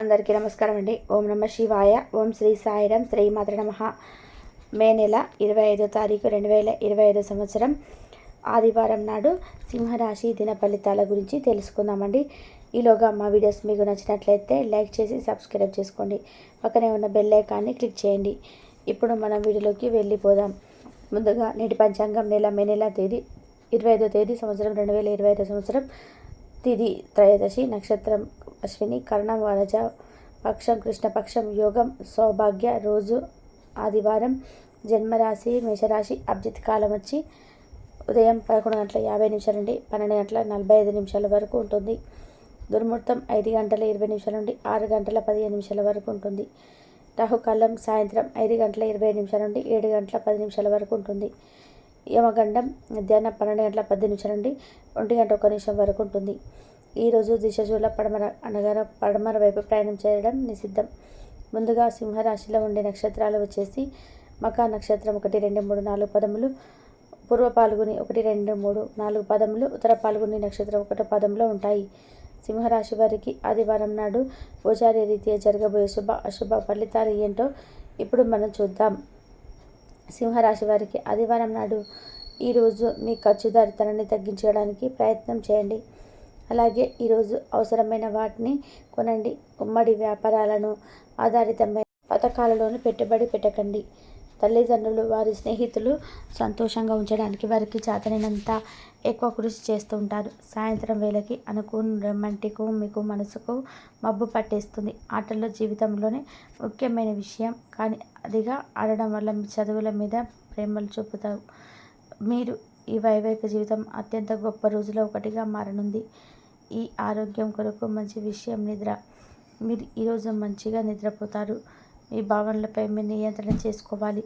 అందరికీ నమస్కారం అండి. ఓం నమ శివాయ. ఓం శ్రీ సాయిరాం. శ్రీమాత్రే నమః. మే నెల 25వ తారీఖు 2025 సంవత్సరం ఆదివారం నాడు సింహరాశి దిన ఫలితాల గురించి తెలుసుకుందామండి. ఈలోగా మా వీడియోస్ మీకు నచ్చినట్లయితే లైక్ చేసి సబ్స్క్రైబ్ చేసుకోండి. పక్కనే ఉన్న బెల్ ఐకాన్ని క్లిక్ చేయండి. ఇప్పుడు మనం వీడియోలోకి వెళ్ళిపోదాం. ముందుగా నేటి పంచాంగం మే నెల తేదీ 25వ తేదీ సంవత్సరం 2025 సంవత్సరం తిథి త్రయోదశి, నక్షత్రం అశ్విని, కరణం వనజ, పక్షం కృష్ణపక్షం, యోగం సౌభాగ్య, రోజు ఆదివారం, జన్మరాశి మేషరాశి, అభిజిత్ కాలం వచ్చి ఉదయం 11:50 నుండి 12:45 వరకు ఉంటుంది. దుర్ముహూర్తం 5:20 నుండి 6:15 వరకు ఉంటుంది. రాహుకాలం సాయంత్రం 5:27 నుండి 7:10 వరకు ఉంటుంది. యమగండం మధ్యాహ్నం 12:18 నుండి 1:01 వరకు ఉంటుంది. ఈరోజు దిశశూల పడమర అనగా పడమర వైపు ప్రయాణం చేయడం నిషిద్ధం. ముందుగా సింహరాశిలో ఉండే నక్షత్రాలు వచ్చేసి మకా నక్షత్రం 1, 2, 3, 4 పదములు, పూర్వ పాల్గొని 1, 2, 3, 4 పదములు, ఉత్తర పాల్గొని నక్షత్రం 1 పదంలో ఉంటాయి. సింహరాశి వారికి ఆదివారం నాడు గోచార రీత్యా జరగబోయే శుభ అశుభ ఫలితాలు ఏంటో ఇప్పుడు మనం చూద్దాం. సింహరాశి వారికి ఆదివారం నాడు ఈరోజు మీ ఖర్చుదారితనాన్ని తగ్గించడానికి ప్రయత్నం చేయండి. అలాగే ఈరోజు అవసరమైన వాటిని కొనండి. ఉమ్మడి వ్యాపారాలను ఆధారితమైన పథకాలలోనూ పెట్టుబడి పెట్టకండి. తల్లిదండ్రులు, వారి స్నేహితులు సంతోషంగా ఉంచడానికి వారికి చేతనైనంత ఎక్కువ కృషి చేస్తూ ఉంటారు. సాయంత్రం వేళకి అనుకున్న రొమాంటిక్ మీకు మనసుకు మబ్బు పట్టేస్తుంది. ఆటల్లో జీవితంలోనే ముఖ్యమైన విషయం, కానీ అదిగా ఆడడం వల్ల మీ చదువుల మీద ప్రేమలు చూపుతారు. మీరు ఈ వైవాహిక జీవితం అత్యంత గొప్ప రోజులో ఒకటిగా మారనుంది. ఈ ఆరోగ్యం కొరకు మంచి విషయం నిద్ర. మీరు ఈరోజు మంచిగా నిద్రపోతారు. మీ భావనలపై మీరు నియంత్రణ చేసుకోవాలి.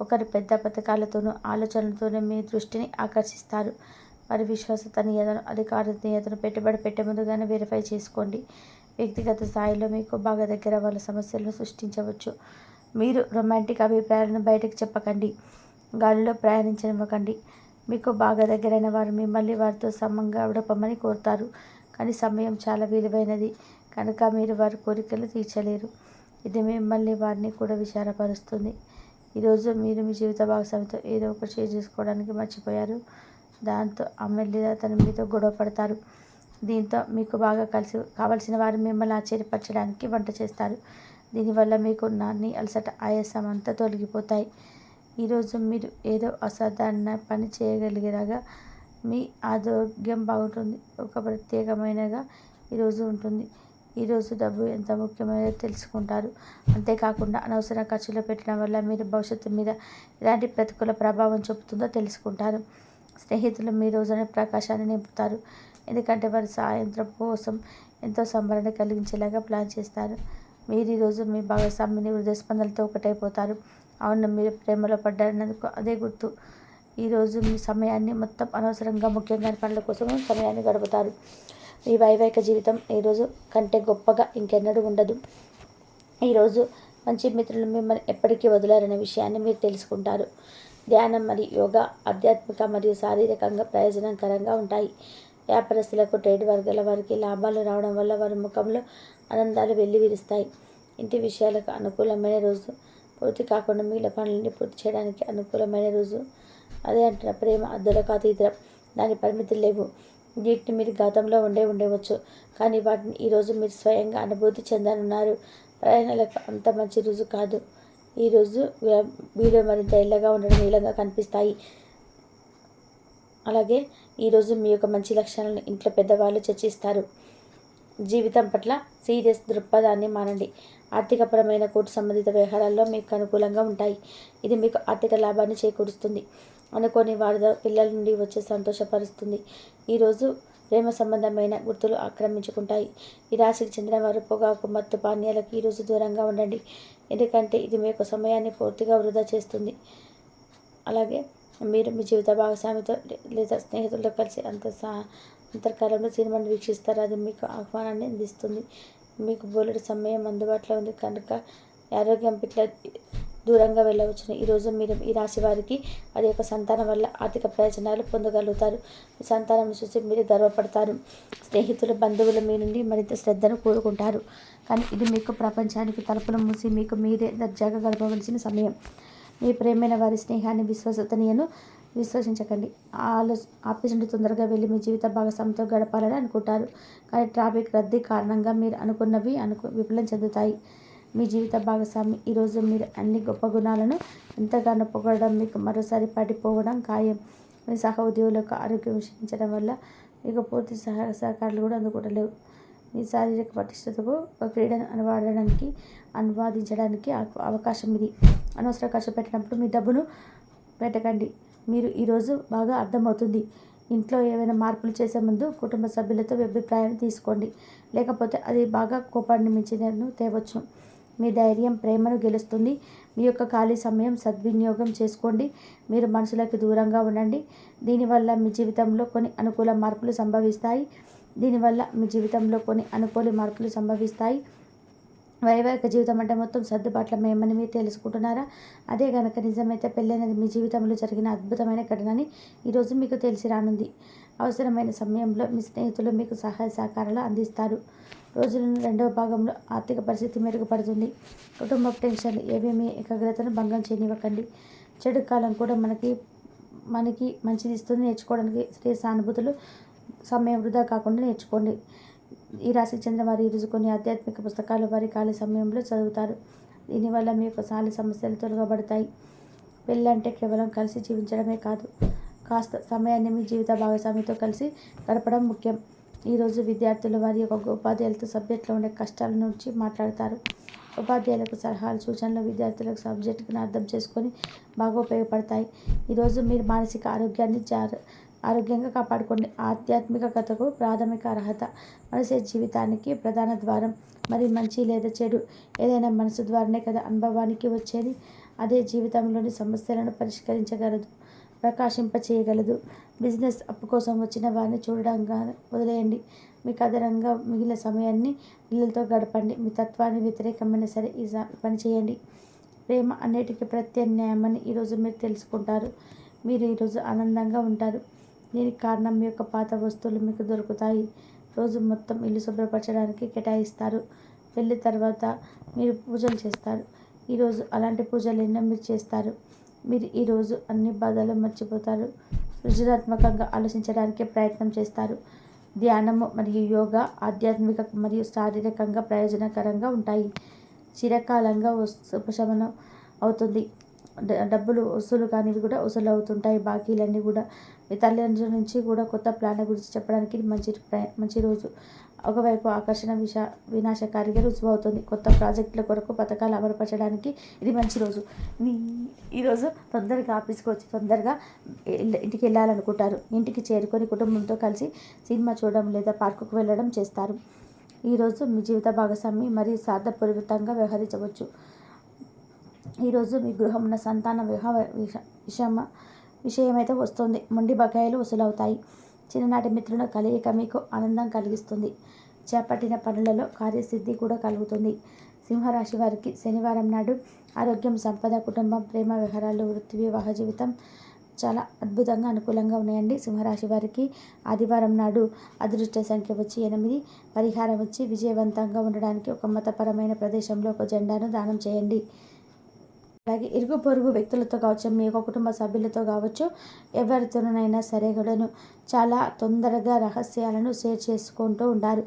ఒకరి పెద్ద పథకాలతోనూ ఆలోచనలతోనూ మీ దృష్టిని ఆకర్షిస్తారు. వారి విశ్వసనీయతను, అధికారితను పెట్టుబడి పెట్టే ముందుగానే వెరిఫై చేసుకోండి. వ్యక్తిగత స్థాయిలో మీకు బాగా దగ్గర వాళ్ళ సమస్యలను సృష్టించవచ్చు. మీరు రొమాంటిక్ అభిప్రాయాలను బయటకు చెప్పకండి. గాలిలో ప్రయాణించనివ్వకండి. మీకు బాగా దగ్గరైన వారు మిమ్మల్ని వారితో సమంగా గడపమని కోరుతారు, కానీ సమయం చాలా విలువైనది కనుక మీరు వారి కోరికలు తీర్చలేరు. ఇది మిమ్మల్ని వారిని కూడా విచారపరుస్తుంది. ఈరోజు మీరు మీ జీవిత భాగస్వామితో ఏదో ఒకటి షేర్ చేసుకోవడానికి మర్చిపోయారు. దాంతో ఆమె లేదా తను మీతో గొడవ పడతారు. దీంతో మీకు బాగా కావలసిన వారు మిమ్మల్ని ఆశ్చర్యపరచడానికి వంట చేస్తారు. దీనివల్ల మీకు నాన్ని అలసట, ఆయాసం అంతా తొలగిపోతాయి. ఈరోజు మీరు ఏదో అసాధారణ పని చేయగలిగేలాగా మీ ఆరోగ్యం బాగుంటుంది. ఒక ప్రత్యేకమైనగా ఈరోజు ఉంటుంది. ఈరోజు డబ్బు ఎంత ముఖ్యమైనదో తెలుసుకుంటారు. అంతేకాకుండా అనవసర ఖర్చులు పెట్టడం వల్ల మీరు భవిష్యత్తు మీద ఎలాంటి ప్రతికూల ప్రభావం చూపుతుందో తెలుసుకుంటారు. స్నేహితులు మీ రోజున ప్రకాశాన్ని నింపుతారు, ఎందుకంటే వారి సాయంత్రం కోసం ఎంతో సంబరాన్ని కలిగించేలాగా ప్లాన్ చేస్తారు. మీరు ఈరోజు మీ భాగస్వామిని హృదయ స్పందనలతో ఒకటైపోతారు. అవును, మీరు ప్రేమలో పడ్డారన్నందుకు అదే గుర్తు. ఈరోజు మీ సమయాన్ని మొత్తం అనవసరంగా ముఖ్యంగా పనుల కోసం సమయాన్ని గడుపుతారు. మీ వైవాహిక జీవితం ఈరోజు కంటే గొప్పగా ఇంకెన్నడూ ఉండదు. ఈరోజు మంచి మిత్రులు మిమ్మల్ని ఎప్పటికీ వదిలారనే విషయాన్ని మీరు తెలుసుకుంటారు. ధ్యానం మరియు యోగా ఆధ్యాత్మిక మరియు శారీరకంగా ప్రయోజనకరంగా ఉంటాయి. వ్యాపారస్తులకు, ట్రేడ్ వర్గాల వారికి లాభాలు రావడం వల్ల వారి ముఖంలో ఆనందాలు వెల్లివిరుస్తాయి. ఇంటి విషయాలకు అనుకూలమైన రోజు. పూర్తి కాకుండా మిగిలిన పనులని పూర్తి చేయడానికి అనుకూలమైన రోజు. అదే అంటున్న ప్రేమ అద్దులకు అతీతం, దాని పరిమితులు లేవు. వీటిని మీరు గతంలో ఉండవచ్చు, కానీ వాటిని ఈరోజు మీరు స్వయంగా అనుభూతి చెందనున్నారు. ప్రయాణాలకు అంత మంచి రోజు కాదు. ఈరోజు వీడియో మరింత ఇళ్ళగా ఉండడం నీలంగా కనిపిస్తాయి. అలాగే ఈరోజు మీ యొక్క మంచి లక్షణాలను ఇంట్లో పెద్దవాళ్ళు చర్చిస్తారు. జీవితం పట్ల సీరియస్ దృక్పథాన్ని మానండి. ఆర్థికపరమైన కోర్టు సంబంధిత వ్యవహారాల్లో మీకు అనుకూలంగా ఉంటాయి. ఇది మీకు ఆర్థిక లాభాన్ని చేకూరుస్తుంది. అనుకోని వారితో పిల్లల నుండి వచ్చే సంతోషపరుస్తుంది. ఈరోజు ప్రేమ సంబంధమైన గుర్తులు ఆక్రమించుకుంటాయి. ఈ రాశికి చెందిన వారు పొగాకు, మత్తు పానీయాలకు ఈరోజు దూరంగా ఉండండి, ఎందుకంటే ఇది మీ యొక్క సమయాన్ని పూర్తిగా వృధా చేస్తుంది. అలాగే మీరు మీ జీవిత భాగస్వామితో లేదా స్నేహితులతో కలిసి అంతర్కాలంలో సినిమాను వీక్షిస్తారు. అది మీకు ఆహ్వానాన్ని అందిస్తుంది. మీకు బోలెడు సమయం అందుబాటులో ఉంది కనుక ఆరోగ్యం పట్ల దూరంగా వెళ్ళవచ్చును. ఈరోజు మీరు ఈ రాశి వారికి వారి యొక్క సంతానం వల్ల ఆర్థిక ప్రయోజనాలు పొందగలుగుతారు. మీ సంతానం చూసి మీరు గర్వపడతారు. స్నేహితులు, బంధువులు మీ నుండి మరింత శ్రద్ధను కోరుకుంటారు. కానీ ఇది మీకు ప్రపంచానికి తలుపులు మూసి మీకు మీరే దర్జాగా గడపవలసిన సమయం. మీ ప్రేమైన వారి స్నేహాన్ని, విశ్వసనీయను విశ్వసించకండి. ఆఫీస్ నుండి తొందరగా వెళ్ళి మీ జీవిత భాగస్వామితో గడపాలని అనుకుంటారు. కానీ ట్రాఫిక్ రద్దీ కారణంగా మీరు అనుకున్నవి విఫలం చెందుతాయి. మీ జీవిత భాగస్వామి ఈరోజు మీరు అన్ని గొప్ప గుణాలను ఎంతగానో పొగడడం మీకు మరోసారి పడిపోవడం ఖాయం. మీ సహ ఉద్యోగులకు ఆరోగ్యం క్షీణించడం వల్ల మీకు పూర్తి సహకారాలు కూడా అందుకోవట్లేవు. మీ శారీరక పటిష్టతకు ఒక క్రీడను అనువాదించడానికి అవకాశం ఇది. అనవసర ఖర్చు పెట్టినప్పుడు మీ డబ్బును పెట్టకండి. మీరు ఈరోజు బాగా అర్థమవుతుంది. ఇంట్లో ఏవైనా మార్పులు చేసే ముందు కుటుంబ సభ్యులతో అభిప్రాయాన్ని తీసుకోండి. లేకపోతే అది బాగా కోపాన్ని మించినను తేవచ్చు. మీ ధైర్యం ప్రేమను గెలుస్తుంది. మీ యొక్క ఖాళీ సమయం సద్వినియోగం చేసుకోండి. మీరు మనుషులకు దూరంగా ఉండండి. దీనివల్ల మీ జీవితంలో కొన్ని అనుకూల మార్పులు సంభవిస్తాయి. వైవాహిక జీవితం అంటే మొత్తం సర్దుబాట్లమేమని మీరు తెలుసుకుంటున్నారా? అదే గనక నిజమైతే పెళ్ళైనది మీ జీవితంలో జరిగిన అద్భుతమైన ఘటనని ఈరోజు మీకు తెలిసి రానుంది. అవసరమైన సమయంలో మీ స్నేహితులు మీకు సహాయ సహకారాలు అందిస్తారు. రోజులను రెండవ భాగంలో ఆర్థిక పరిస్థితి మెరుగుపడుతుంది. కుటుంబ టెన్షన్లు ఏవి మీ ఏకాగ్రతను భంగం చేయనివ్వకండి. చెడు కాలం కూడా మనకి మంచిది ఇస్తుంది. నేర్చుకోవడానికి శ్రేయ సానుభూతులు సమయం వృధా కాకుండా నేర్చుకోండి. ఈ రాశికి చెందిన వారు ఈరోజు కొన్ని ఆధ్యాత్మిక పుస్తకాలు వారి ఖాళీ సమయంలో చదువుతారు. దీనివల్ల మీ యొక్క ఖాళీ సమస్యలు తొలగబడతాయి. పెళ్ళంటే కేవలం కలిసి జీవించడమే కాదు, కాస్త సమయాన్ని మీ జీవిత భాగస్వామితో కలిసి గడపడం ముఖ్యం. ఈరోజు విద్యార్థులు వారి యొక్క ఉపాధ్యాయులతో సబ్జెక్టులో ఉండే కష్టాల నుంచి మాట్లాడతారు. ఉపాధ్యాయులకు సలహాలు, సూచనలు విద్యార్థులకు సబ్జెక్టును అర్థం చేసుకొని బాగా ఉపయోగపడతాయి. ఈరోజు మీరు మానసిక ఆరోగ్యంగా కాపాడుకోండి. ఆధ్యాత్మికతకు ప్రాథమిక అర్హత. మనిషి జీవితానికి ప్రధాన ద్వారం. మరి మంచి లేదా చెడు ఏదైనా మనసు ద్వారానే కదా అనుభవానికి వచ్చేది. అదే జీవితంలోని సమస్యలను పరిష్కరించగలదు, ప్రకాశింపచేయగలదు. బిజినెస్ అప్పు కోసం వచ్చిన వారిని చూడడంగా వదిలేయండి. మీకు అదనంగా మిగిలిన సమయాన్ని పిల్లలతో గడపండి. మీ తత్వాన్ని వ్యతిరేకమైన సరే ఈ పని చేయండి. ప్రేమ అన్నిటికీ ప్రత్యామ్నాయమని ఈరోజు మీరు తెలుసుకుంటారు. మీరు ఈరోజు ఆనందంగా ఉంటారు. దీనికి కారణం మీ యొక్క పాత వస్తువులు మీకు దొరుకుతాయి. రోజు మొత్తం ఇల్లు శుభ్రపరచడానికి కేటాయిస్తారు. పెళ్లి తర్వాత మీరు పూజలు చేస్తారు. ఈరోజు అలాంటి పూజలు ఎన్నో మీరు చేస్తారు. మీరు ఈరోజు అన్ని బాధలు మర్చిపోతారు. సృజనాత్మకంగా ఆలోచించడానికి ప్రయత్నం చేస్తారు. ధ్యానము మరియు యోగా ఆధ్యాత్మిక మరియు శారీరకంగా ప్రయోజనకరంగా ఉంటాయి. చిరకాలంగా ఉపశమనం అవుతుంది. డబ్బులు వసూలు కానివి కూడా వసూలు అవుతుంటాయి. బాకీలన్నీ కూడా మీ తల్లిదండ్రుల నుంచి కూడా కొత్త ప్లాన్ల గురించి చెప్పడానికి మంచి రోజు. ఒకవైపు ఆకర్షణ వినాశకారిగా రుజువు అవుతుంది. కొత్త ప్రాజెక్టుల కొరకు పథకాలు అమలుపరచడానికి ఇది మంచి రోజు. ఈరోజు తొందరగా ఆఫీస్కి వచ్చి తొందరగా ఇంటికి వెళ్ళాలనుకుంటారు. ఇంటికి చేరుకొని కుటుంబంతో కలిసి సినిమా చూడడం లేదా పార్కుకు వెళ్ళడం చేస్తారు. ఈరోజు మీ జీవిత భాగస్వామి మరియు స్వార్థపూరితంగా వ్యవహరించవచ్చు. ఈరోజు మీ గృహంలో సంతాన విషయమైతే వస్తుంది. మొండి బకాయిలు వసూలవుతాయి. చిన్ననాటి మిత్రుల కలయిక మీకు ఆనందం కలిగిస్తుంది. చేపట్టిన పనులలో కార్యసిద్ధి కూడా కలుగుతుంది. సింహరాశి వారికి శనివారం నాడు ఆరోగ్యం, సంపద, కుటుంబం, ప్రేమ వ్యవహారాలు, వృత్తి, వివాహ జీవితం చాలా అద్భుతంగా అనుకూలంగా ఉన్నాయండి. సింహరాశి వారికి ఆదివారం నాడు అదృష్ట సంఖ్య వచ్చి 8, పరిహారం వచ్చి విజయవంతంగా ఉండడానికి ఒక మతపరమైన ప్రదేశంలో ఒక జెండాను దానం చేయండి. అలాగే ఇరుగు పొరుగు వ్యక్తులతో కావచ్చు, మీ యొక్క కుటుంబ సభ్యులతో కావచ్చు, ఎవరితోనైనా సరే కూడాను చాలా తొందరగా రహస్యాలను షేర్ చేసుకుంటూ ఉంటారు.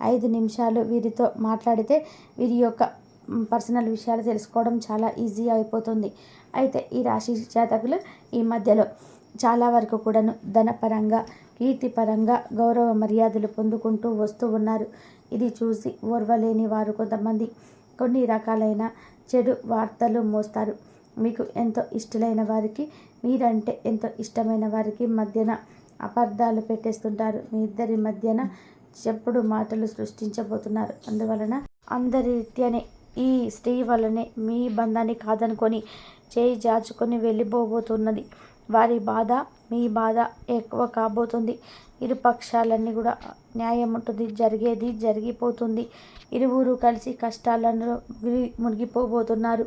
5 నిమిషాలు వీరితో మాట్లాడితే వీరి యొక్క పర్సనల్ విషయాలు తెలుసుకోవడం చాలా ఈజీ అయిపోతుంది. అయితే ఈ రాశి జాతకులు ఈ మధ్యలో చాలా వరకు కూడాను ధనపరంగా, కీర్తిపరంగా గౌరవ మర్యాదలు పొందుకుంటూ వస్తూ ఉన్నారు. ఇది చూసి ఓర్వలేని వారు కొంతమంది కొన్ని రకాలైన చెడు వార్తలు మోస్తారు. మీకు ఎంతో ఇష్టమైన వారికి, మీరంటే ఎంతో ఇష్టమైన వారికి మధ్యన అపార్థాలు పెట్టేస్తుంటారు. మీ ఇద్దరి మధ్యన చెప్పుడు మాటలు సృష్టించబోతున్నారు. అందువలన అందరి రీత్యానే ఈ స్త్రీ వల్లనే మీ బంధాన్ని కాదనుకొని చేయి జాచుకొని వెళ్ళిపోబోతున్నది. వారి బాధ మీ బాధ ఎక్కువ కాబోతుంది. ఇరు పక్షాలన్నీ కూడా న్యాయం ఉంటుంది. జరిగేది జరిగిపోతుంది. ఇరువురు కలిసి కష్టాలను మునిగిపోబోతున్నారు.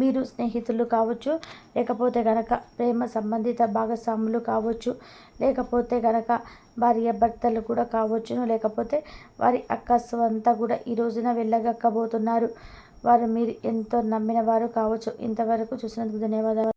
మీరు స్నేహితులు కావచ్చు, లేకపోతే కనుక ప్రేమ సంబంధిత భాగస్వాములు కావచ్చు, లేకపోతే కనుక భార్యాభర్తలు కూడా కావచ్చును, లేకపోతే వారి అక్కసు అంతా కూడా ఈ రోజున వెళ్ళగక్కబోతున్నారు. వారు మీరు ఎంతో నమ్మిన వారు కావచ్చు. ఇంతవరకు చూసినందుకు ధన్యవాదాలు.